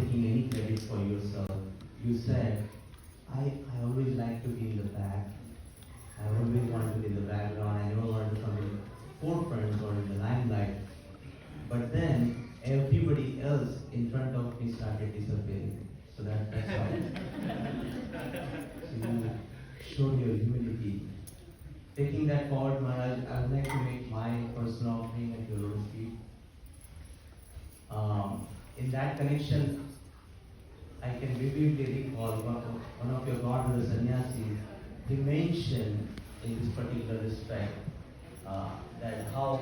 taking any credit for yourself. You said, I always like to be in the back. I always want to be in the background. I never want to come in the forefront or in the limelight. But then everybody else in front of me started disappearing. So that's how. So you showed your humility. Taking that forward, Maharaj, I would like to make my personal offering at your Lord's feet. In that connection, I can vividly recall one of your godbrother sannyasis. He mentioned in this particular respect that how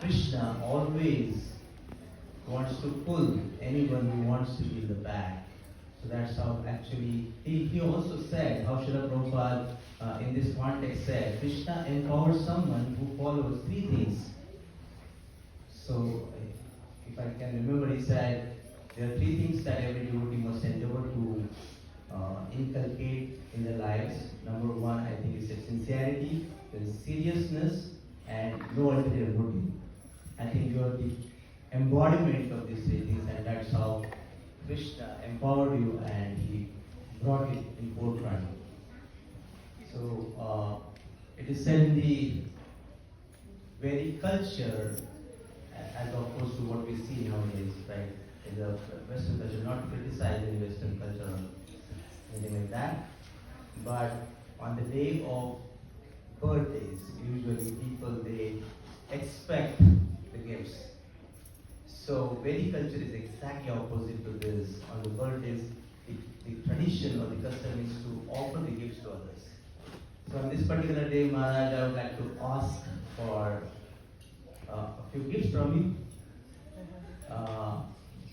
Krishna always wants to pull anyone who wants to be in the back. So that's how actually, he also said, how Srila Prabhupada in this context said, Krishna empowers someone who follows three things. So, if I can remember, he said, there are three things that every devotee must endeavor to inculcate in their lives. Number one, I think, is sincerity, there is seriousness, and no ulterior motive. I think you are the embodiment of these three things, and that's how Krishna empowered you and he brought it in forefront. So, it is said in the very culture, as opposed to what we see nowadays, right? In the Western culture, not criticizing Western culture or anything like that, but on the day of birthdays, usually people, they expect the gifts. So Vedic culture is exactly opposite to this. On the birthdays, the tradition or the custom is to offer the gifts to others. So on this particular day, Maharaj, I would like to ask for a few gifts from you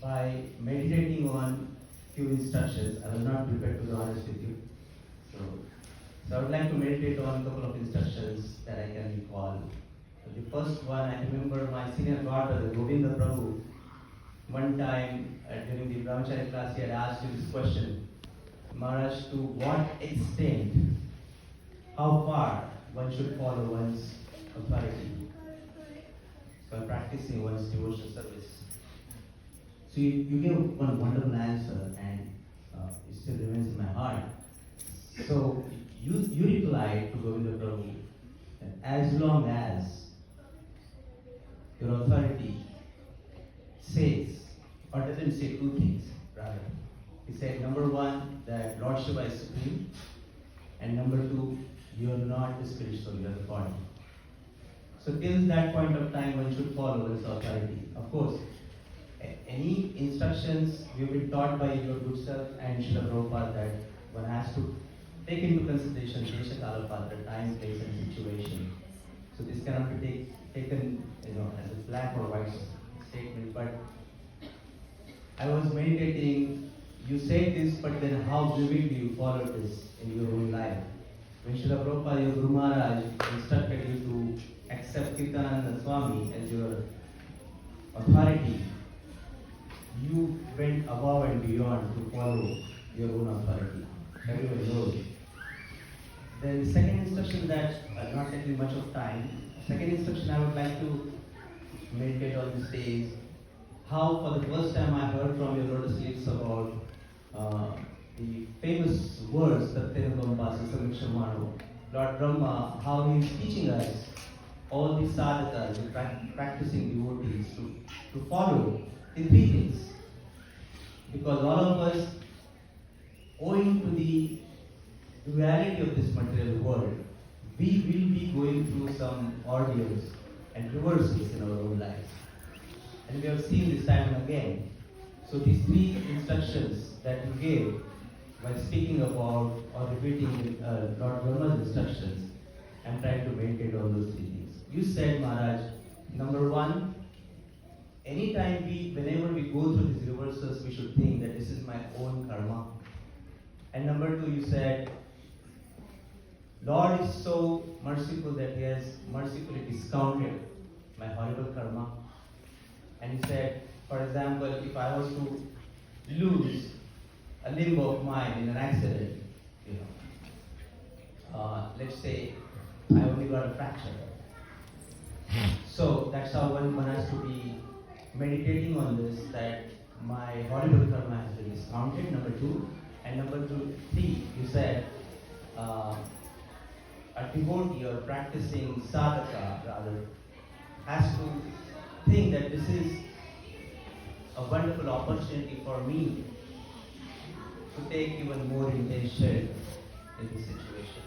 by meditating on few instructions. I was not prepared, to be honest with you. So I would like to meditate on a couple of instructions that I can recall. The first one, I remember my senior godbrother, Govinda Prabhu, one time during the Brahmacharya class, he had asked you this question, Maharaj, to what extent, how far one should follow one's authority by practicing one's devotional service. So you gave one wonderful answer, and it still remains in my heart. So you replied to Govinda Prabhu that as long as your authority says, or doesn't say two things, rather. He said, number one, that Lord Shiva is supreme, and number two, you are not the spiritual, you are the body. So till that point of time, one should follow one's authority. Of course, any instructions we've been taught by your good self and Srila Prabhupada that one has to take into consideration Desha Kala Patra, time, place, and situation. So this cannot be taken, as a black or white statement. But I was meditating. You said this, but then how vividly you followed this in your own life? When Srila Prabhupada, your Guru Maharaj, instructed you to accept Kirtananda Swami as your authority, you went above and beyond to follow your own authority. Everyone knows. Then the second instruction that, not taking much of time, second instruction I would like to meditate on this day is how for the first time I heard from your lotus lips about the famous words, Tattva Samikshamano, Lord Brahma, how he is teaching us, all the sadhakas, the practicing devotees, to follow the three things. Because all of us, owing to the duality of this material world, we will be going through some ordeals and reversals in our own lives. And we have seen this time and again. So these three instructions that you gave, while speaking about or repeating Lord Brahma's instructions, I'm trying to meditate on those three things. You said, Maharaj, number one, anytime whenever we go through these reversals, we should think that this is my own karma. And number two, you said, Lord is so merciful that he has mercifully discounted my horrible karma. And he said, for example, if I was to lose a limb of mine in an accident, let's say I only got a fracture. So that's how one has to be meditating on this, that my horrible karma has been discounted, number two. And number three, you said a devotee or practicing sadhaka rather has to think that this is a wonderful opportunity for me to take even more intention in this situation.